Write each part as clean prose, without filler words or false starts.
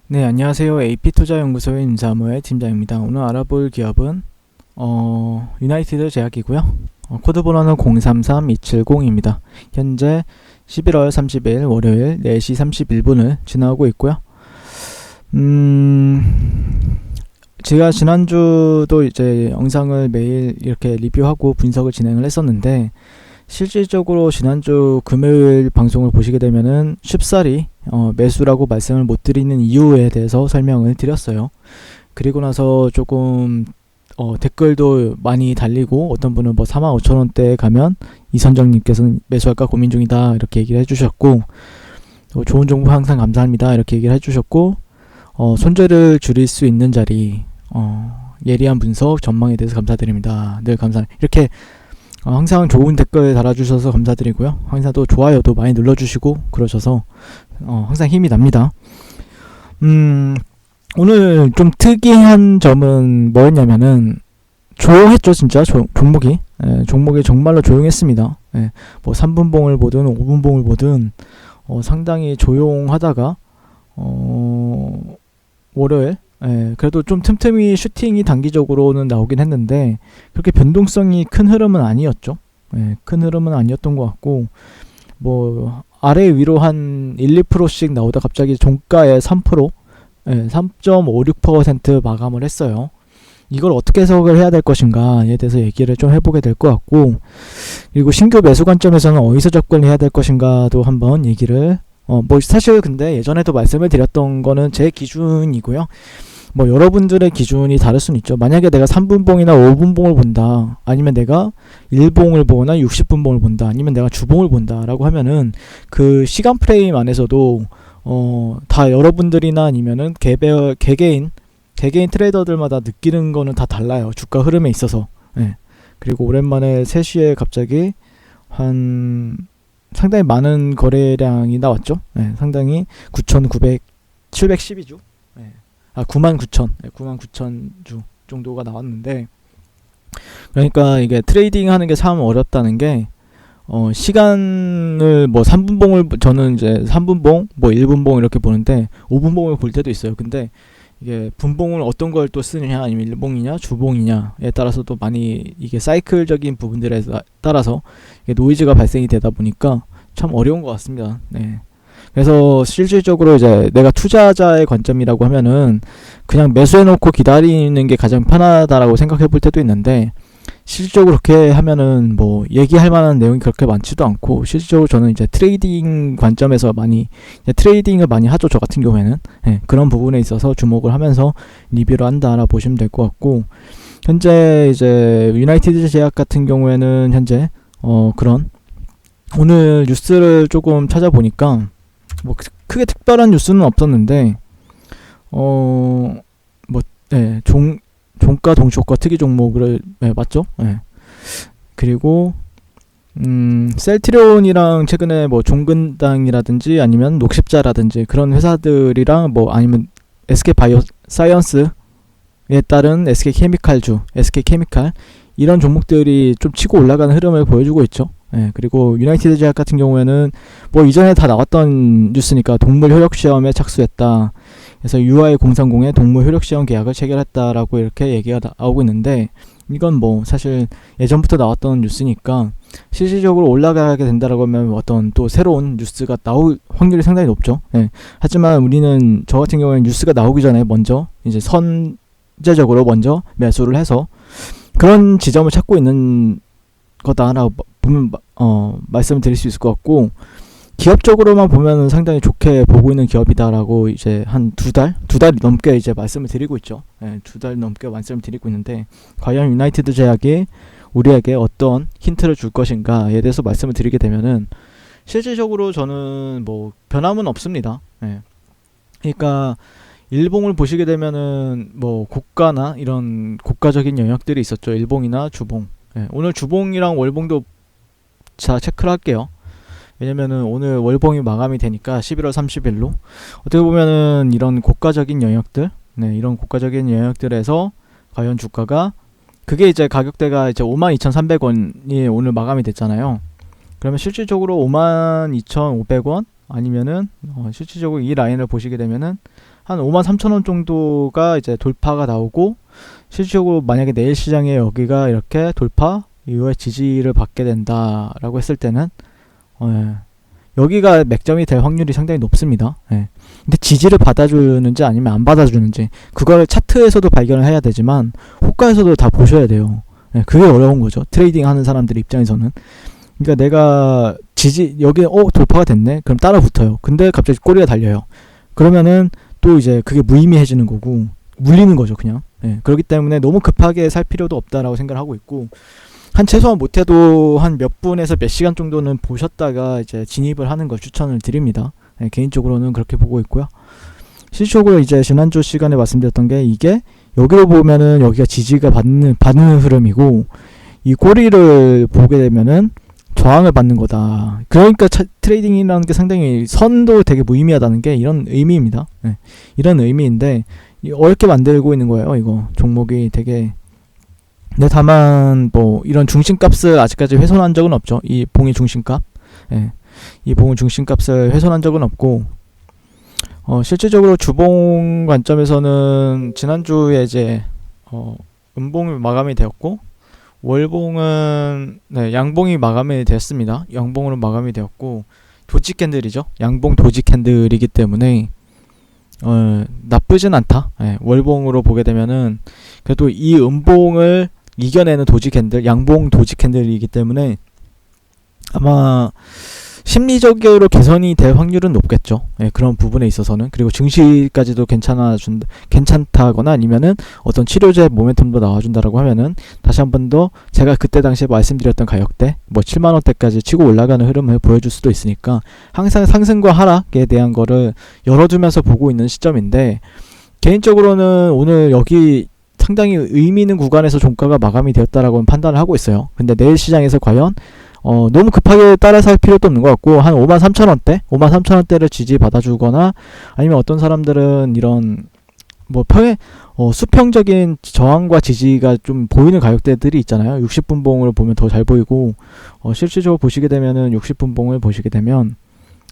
네, 안녕하세요. AP투자연구소의 임사무의 팀장입니다. 오늘 알아볼 기업은 유나이티드 제약이고요. 코드 번호는 033270입니다. 현재 11월 30일 월요일 4시 31분을 지나고 있고요. 제가 지난주도 이제 영상을 매일 이렇게 리뷰하고 분석을 진행을 했었는데, 실질적으로 지난주 금요일 방송을 보시게 되면은 쉽사리 매수라고 말씀을 못 드리는 이유에 대해서 설명을 드렸어요. 그리고 나서 조금 댓글도 많이 달리고, 어떤 분은 뭐 45,000원대에 가면 이선정님께서는 매수할까 고민 중이다 이렇게 얘기를 해주셨고, 좋은 정보 항상 감사합니다 이렇게 얘기를 해주셨고, 손재를 줄일 수 있는 자리, 예리한 분석 전망에 대해서 감사드립니다. 늘 감사합니다 이렇게 항상 좋은 댓글 달아주셔서 감사드리고요. 항상 또 좋아요도 많이 눌러주시고 그러셔서 항상 힘이 납니다. 오늘 좀 특이한 점은 뭐였냐면은 조용했죠. 진짜 종목이 종목이 정말로 조용했습니다. 뭐 3분봉을 보든 5분봉을 보든 상당히 조용하다가 월요일 그래도 좀 틈틈이 슈팅이 단기적으로는 나오긴 했는데, 그렇게 변동성이 큰 흐름은 아니었죠. 큰 흐름은 아니었던 것 같고, 뭐 아래 위로 한 1~2%씩 나오다 갑자기 종가에 3%, 3.56% 마감을 했어요. 이걸 어떻게 해석을 해야 될 것인가에 대해서 얘기를 좀 해보게 될 것 같고, 그리고 신규 매수 관점에서는 어디서 접근을 해야 될 것인가도 한번 얘기를 뭐 사실 근데 예전에도 말씀을 드렸던 거는 제 기준이고요. 뭐 여러분들의 기준이 다를 수는 있죠. 만약에 내가 3분봉이나 5분봉을 본다, 아니면 내가 1봉을 보거나 60분봉을 본다, 아니면 내가 주봉을 본다 라고 하면은 그 시간 프레임 안에서도 다 여러분들이나 아니면은 개개인 트레이더들마다 느끼는 거는 다 달라요. 주가 흐름에 있어서. 그리고 오랜만에 3시에 갑자기 상당히 많은 거래량이 나왔죠. 상당히 712주 99,000주 정도가 나왔는데, 그러니까 이게 트레이딩 하는 게 참 어렵다는 게, 시간을 뭐 3분봉을 저는 이제 3분봉 뭐 1분봉 이렇게 보는데 5분봉을 볼 때도 있어요. 근데 이게 분봉을 어떤 걸 또 쓰느냐, 아니면 일봉이냐 주봉이냐에 따라서 또 많이 이게 사이클적인 부분들에 따라서 이게 노이즈가 발생이 되다 보니까 참 어려운 것 같습니다. 그래서 실질적으로 이제 내가 투자자의 관점이라고 하면은 그냥 매수해놓고 기다리는 게 가장 편하다라고 생각해 볼 때도 있는데, 실질적으로 그렇게 하면은 뭐 얘기할 만한 내용이 그렇게 많지도 않고, 실질적으로 저는 이제 트레이딩 관점에서 트레이딩을 많이 하죠. 저 같은 경우에는 그런 부분에 있어서 주목을 하면서 리뷰를 한다라 보시면 될 것 같고, 현재 이제 유나이티드 제약 같은 경우에는 현재 그런 오늘 뉴스를 조금 찾아보니까 뭐 크게 특별한 뉴스는 없었는데 종가 동시효과 특이 종목을 맞죠? 그리고 셀트리온이랑 최근에 뭐 종근당이라든지 아니면 녹십자라든지 그런 회사들이랑 뭐 아니면 SK 바이오사이언스에 따른 SK케미칼 이런 종목들이 좀 치고 올라가는 흐름을 보여주고 있죠. 그리고 유나이티드 제약 같은 경우에는 뭐 이전에 다 나왔던 뉴스니까 동물 효력 시험에 착수했다. 그래서 UI030의 동물 효력 시험 계약을 체결했다라고 이렇게 얘기가 나오고 있는데, 이건 뭐 사실 예전부터 나왔던 뉴스니까 실질적으로 올라가게 된다라고 하면 어떤 또 새로운 뉴스가 나올 확률이 상당히 높죠. 하지만 우리는 저 같은 경우에는 뉴스가 나오기 전에 먼저 이제 선제적으로 먼저 매수를 해서 그런 지점을 찾고 있는 거다라고 보면 말씀을 드릴 수 있을 것 같고, 기업적으로만 보면 상당히 좋게 보고 있는 기업이다라고 이제 한 두 달 넘게 이제 말씀을 드리고 있죠. 2달 넘게 말씀을 드리고 있는데, 과연 유나이티드 제약이 우리에게 어떤 힌트를 줄 것인가에 대해서 말씀을 드리게 되면은 실질적으로 저는 뭐 변함은 없습니다. 그러니까 일봉을 보시게 되면은 뭐 고가나 이런 고가적인 영역들이 있었죠. 일봉이나 주봉. 오늘 주봉이랑 월봉도 자 체크를 할게요. 왜냐면은 오늘 월봉이 마감이 되니까 11월 30일로 어떻게 보면은 이런 고가적인 영역들, 이런 고가적인 영역들에서 과연 주가가, 그게 이제 가격대가 이제 52,300원이 오늘 마감이 됐잖아요. 그러면 실질적으로 52,500원, 아니면은 실질적으로 이 라인을 보시게 되면은 한 53,000원 정도가 이제 돌파가 나오고, 실질적으로 만약에 내일 시장에 여기가 이렇게 돌파 이후에 지지를 받게 된다라고 했을 때는 여기가 맥점이 될 확률이 상당히 높습니다. 근데 지지를 받아주는지 아니면 안 받아주는지 그걸 차트에서도 발견을 해야 되지만 호가에서도 다 보셔야 돼요. 그게 어려운 거죠. 트레이딩 하는 사람들 입장에서는. 그러니까 내가 여기 돌파가 됐네. 그럼 따라 붙어요. 근데 갑자기 꼬리가 달려요. 그러면은 또 이제 그게 무의미해지는 거고 물리는 거죠, 그냥. 그렇기 때문에 너무 급하게 살 필요도 없다라고 생각을 하고 있고, 한 최소한 못해도 한 몇 분에서 몇 시간 정도는 보셨다가 이제 진입을 하는 걸 추천을 드립니다. 개인적으로는 그렇게 보고 있고요. 실질적으로 이제 지난주 시간에 말씀드렸던 게, 이게 여기로 보면은 여기가 지지가 받는 흐름이고, 이 꼬리를 보게 되면은 저항을 받는 거다. 그러니까 트레이딩이라는 게 상당히 선도 되게 무의미하다는 게 이런 의미입니다. 이런 의미인데 어렵게 만들고 있는 거예요. 이거 종목이 되게. 근데 다만 뭐 이런 중심값을 아직까지 훼손한 적은 없죠. 이 봉의 중심값. 이 봉의 중심값을 훼손한 적은 없고, 실질적으로 주봉 관점에서는 지난주에 이제 음봉이 마감이 되었고, 월봉은 양봉이 마감이 되었습니다. 양봉으로 마감이 되었고, 도지 캔들이죠. 양봉 도지 캔들이기 때문에 나쁘진 않다. 월봉으로 보게 되면은 그래도 이 음봉을 이겨내는 도지 캔들, 양봉 도지 캔들이기 때문에 아마 심리적으로 개선이 될 확률은 높겠죠. 그런 부분에 있어서는. 그리고 증시까지도 괜찮다거나 아니면은 어떤 치료제 모멘텀도 나와준다라고 하면은 다시 한 번 더 제가 그때 당시에 말씀드렸던 가격대 뭐 7만원대까지 치고 올라가는 흐름을 보여줄 수도 있으니까, 항상 상승과 하락에 대한 거를 열어두면서 보고 있는 시점인데, 개인적으로는 오늘 여기 상당히 의미 있는 구간에서 종가가 마감이 되었다라고 판단을 하고 있어요. 근데 내일 시장에서 과연 너무 급하게 따라서 할 필요도 없는 것 같고, 한 53,000원대를 지지 받아주거나, 아니면 어떤 사람들은 이런 뭐 수평적인 저항과 지지가 좀 보이는 가격대들이 있잖아요. 60분봉으로 보면 더 잘 보이고, 실질적으로 보시게 되면은 60분봉을 보시게 되면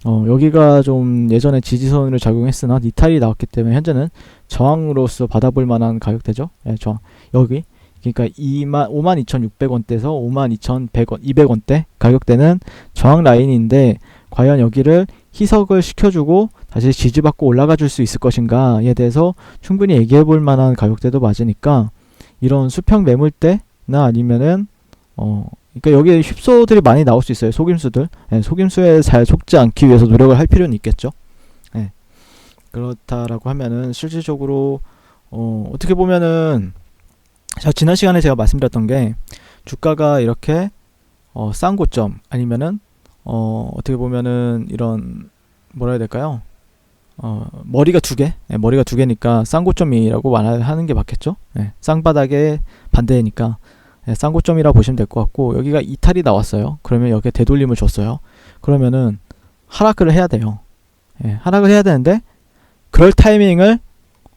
여기가 좀 예전에 지지선을 작용했으나 니탈이 나왔기 때문에 현재는 저항으로서 받아볼 만한 가격대죠. 저항 여기. 그러니까 52,600원대에서 52,100원, 200원대 가격대는 저항 라인인데, 과연 여기를 희석을 시켜주고 다시 지지받고 올라가 줄 수 있을 것인가에 대해서 충분히 얘기해 볼 만한 가격대도 맞으니까, 이런 수평 매물대나 아니면은 그러니까 여기에 휩소들이 많이 나올 수 있어요. 속임수들. 속임수에 잘 속지 않기 위해서 노력을 할 필요는 있겠죠. 그렇다라고 하면은 실질적으로 어떻게 보면은, 지난 시간에 제가 말씀드렸던 게, 주가가 이렇게 싼 고점 아니면은 어떻게 보면은 이런 뭐라 해야 될까요? 머리가 두 개니까 싼 고점이라고 말하는 게 맞겠죠? 쌍바닥의 반대니까 싼 고점이라 보시면 될 것 같고, 여기가 이탈이 나왔어요. 그러면 여기에 되돌림을 줬어요. 그러면은 하락을 해야 돼요. 하락을 해야 되는데 그럴 타이밍을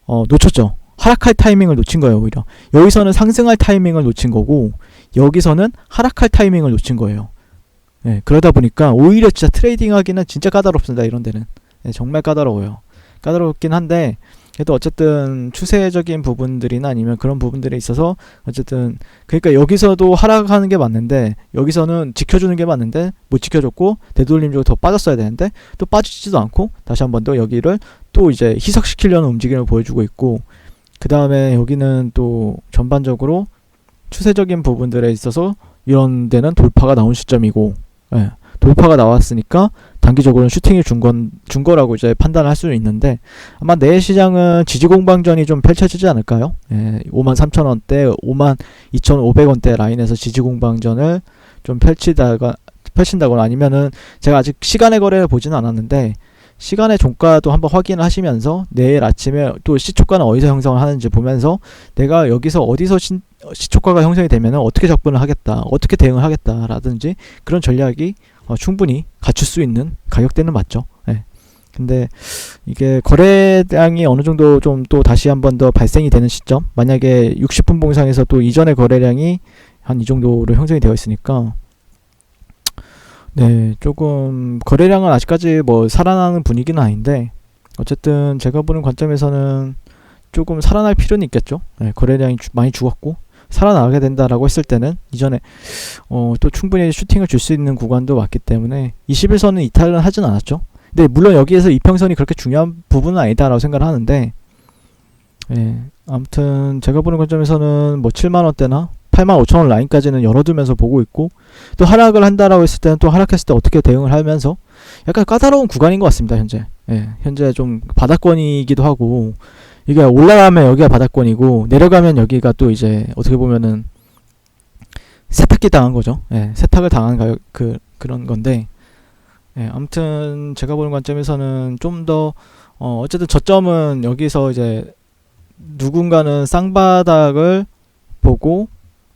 놓쳤죠. 하락할 타이밍을 놓친 거예요. 오히려 여기서는 상승할 타이밍을 놓친 거고, 여기서는 하락할 타이밍을 놓친 거예요. 그러다 보니까 오히려 진짜 트레이딩 하기는 진짜 까다롭습니다. 이런 데는 정말 까다로워요. 까다롭긴 한데, 그래도 어쨌든 추세적인 부분들이나 아니면 그런 부분들에 있어서 어쨌든, 그러니까 여기서도 하락하는 게 맞는데 여기서는 지켜주는 게 맞는데 못 지켜줬고, 되돌림 쪽으로 더 빠졌어야 되는데 또 빠지지도 않고, 다시 한 번 더 여기를 또 이제 희석시키려는 움직임을 보여주고 있고, 그 다음에 여기는 또 전반적으로 추세적인 부분들에 있어서 이런 데는 돌파가 나온 시점이고, 돌파가 나왔으니까 단기적으로는 슈팅이 준 거라고 이제 판단을 할 수는 있는데, 아마 내일 시장은 지지 공방전이 좀 펼쳐지지 않을까요? 53,000원대, 52,500원대 라인에서 지지 공방전을 좀 펼친다거나, 아니면은 제가 아직 시간의 거래를 보지는 않았는데 시간의 종가도 한번 확인을 하시면서 내일 아침에 또 시초가는 어디서 형성을 하는지 보면서, 내가 여기서 어디서 시초가가 형성이 되면 어떻게 접근을 하겠다, 어떻게 대응을 하겠다 라든지 그런 전략이 충분히 갖출 수 있는 가격대는 맞죠. 근데 이게 거래량이 어느 정도 좀 또 다시 한번 더 발생이 되는 시점, 만약에 60분 봉상에서 또 이전의 거래량이 한 이 정도로 형성이 되어 있으니까 네, 조금 거래량은 아직까지 뭐 살아나는 분위기는 아닌데 어쨌든 제가 보는 관점에서는 조금 살아날 필요는 있겠죠. 네, 거래량이 많이 죽었고 살아나게 된다라고 했을 때는 이전에 또 충분히 슈팅을 줄 수 있는 구간도 맞기 때문에 21선은 이탈은 하진 않았죠. 근데 물론 여기에서 이평선이 그렇게 중요한 부분은 아니다라고 생각을 하는데 예, 아무튼 제가 보는 관점에서는 뭐 7만원대나 85,000원 라인까지는 열어두면서 보고 있고 또 하락을 한다라고 했을 때는 또 하락했을 때 어떻게 대응을 하면서 약간 까다로운 구간인 것 같습니다. 현재 현재 좀 바닥권이기도 하고 이게 올라가면 여기가 바닥권이고 내려가면 여기가 또 이제 어떻게 보면은 세탁기 당한 거죠. 세탁을 당한 그런 건데 아무튼 제가 보는 관점에서는 좀 더 어쨌든 저점은 여기서 이제 누군가는 쌍바닥을 보고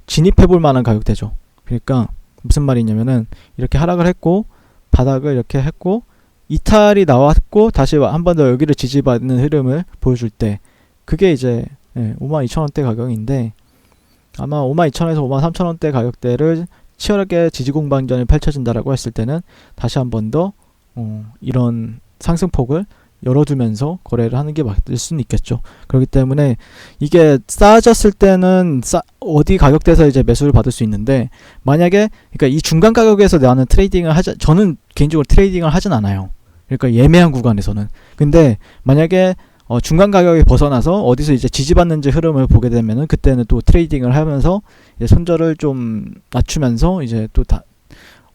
진입해볼 만한 가격대죠. 그러니까 무슨 말이냐면은 이렇게 하락을 했고 바닥을 이렇게 했고 이탈이 나왔고 다시 한 번 더 여기를 지지받는 흐름을 보여줄 때 그게 이제 52,000원대 가격인데 아마 52,000원에서 53,000원대 가격대를 치열하게 지지공방전이 펼쳐진다라고 했을 때는 다시 한 번 더 이런 상승폭을 열어두면서 거래를 하는 게 맞을 수는 있겠죠. 그렇기 때문에 이게 싸졌을 때는 어디 가격대에서 이제 매수를 받을 수 있는데 만약에 그러니까 이 중간 가격에서 나는 트레이딩을 저는 개인적으로 트레이딩을 하진 않아요. 그러니까 예매한 구간에서는. 근데 만약에 중간 가격이 벗어나서 어디서 이제 지지받는지 흐름을 보게 되면은 그때는 또 트레이딩을 하면서 이제 손절을 좀 낮추면서 이제 또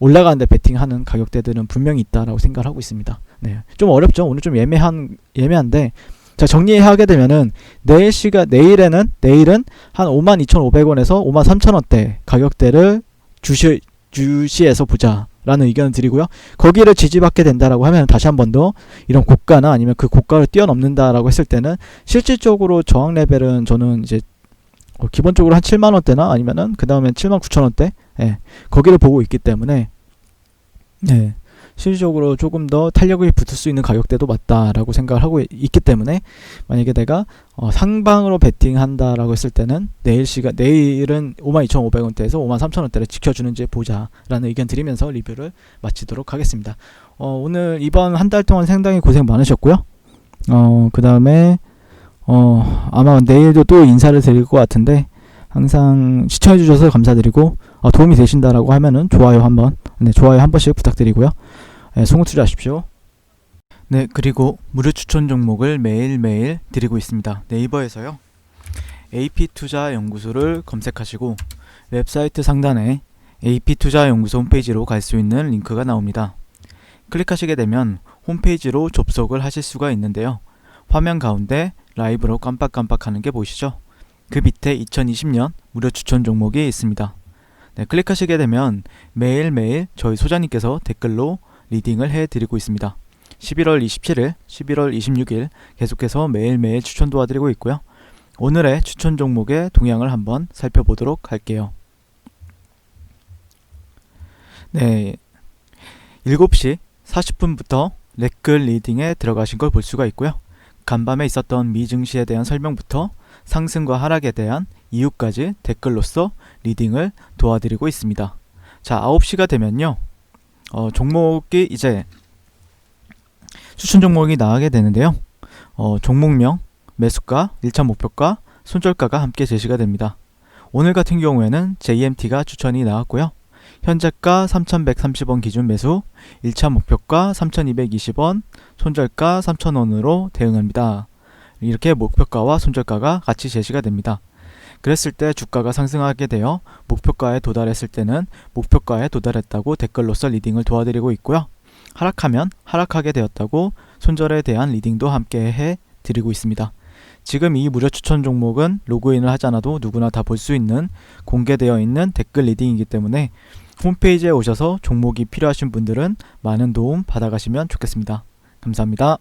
올라가는데 베팅하는 가격대들은 분명히 있다라고 생각을 하고 있습니다. 네, 좀 어렵죠. 오늘 좀 예매한데 자 정리하게 되면은 내일은 한 52,500원에서 53,000원대 가격대를 주시해서 보자라는 의견을 드리고요. 거기를 지지받게 된다라고 하면 다시 한 번 더 이런 고가나 아니면 그 고가를 뛰어넘는다라고 했을 때는 실질적으로 저항 레벨은 저는 이제 기본적으로 한 7만원대나 아니면은 그 다음에 79,000원대 거기를 보고 있기 때문에 실질적으로 조금 더 탄력이 붙을 수 있는 가격대도 맞다라고 생각을 하고 있기 때문에 만약에 내가 상방으로 베팅한다라고 했을 때는 내일은 52,500원대에서 53,000원대를 지켜주는지 보자라는 의견 드리면서 리뷰를 마치도록 하겠습니다. 오늘 이번 한 달 동안 상당히 고생 많으셨고요. 그 다음에 아마 내일도 또 인사를 드릴 것 같은데 항상 시청해주셔서 감사드리고 도움이 되신다라고 하면은 좋아요 한 번씩 부탁드리고요. 송구 투자하십시오. 네, 그리고 무료 추천 종목을 매일매일 드리고 있습니다. 네이버에서요. AP투자연구소를 검색하시고 웹사이트 상단에 AP투자연구소 홈페이지로 갈 수 있는 링크가 나옵니다. 클릭하시게 되면 홈페이지로 접속을 하실 수가 있는데요. 화면 가운데 라이브로 깜빡깜빡하는 게 보이시죠? 그 밑에 2020년 무료 추천 종목이 있습니다. 네, 클릭하시게 되면 매일매일 저희 소장님께서 댓글로 리딩을 해드리고 있습니다. 11월 27일, 11월 26일 계속해서 매일매일 추천 도와드리고 있고요. 오늘의 추천 종목의 동향을 한번 살펴보도록 할게요. 네, 7시 40분부터 레클 리딩에 들어가신 걸 볼 수가 있고요. 간밤에 있었던 미 증시에 대한 설명부터 상승과 하락에 대한 이유까지 댓글로서 리딩을 도와드리고 있습니다. 자, 9시가 되면요. 종목이 이제 추천 종목이 나가게 되는데요. 종목명, 매수가, 1차 목표가, 손절가가 함께 제시가 됩니다. 오늘 같은 경우에는 JMT가 추천이 나왔고요. 현재가 3,130원 기준 매수, 1차 목표가 3,220원, 손절가 3,000원으로 대응합니다. 이렇게 목표가와 손절가가 같이 제시가 됩니다. 그랬을 때 주가가 상승하게 되어 목표가에 도달했을 때는 목표가에 도달했다고 댓글로서 리딩을 도와드리고 있고요. 하락하면 하락하게 되었다고 손절에 대한 리딩도 함께 해드리고 있습니다. 지금 이 무료 추천 종목은 로그인을 하지 않아도 누구나 다 볼 수 있는 공개되어 있는 댓글 리딩이기 때문에 홈페이지에 오셔서 종목이 필요하신 분들은 많은 도움 받아가시면 좋겠습니다. 감사합니다.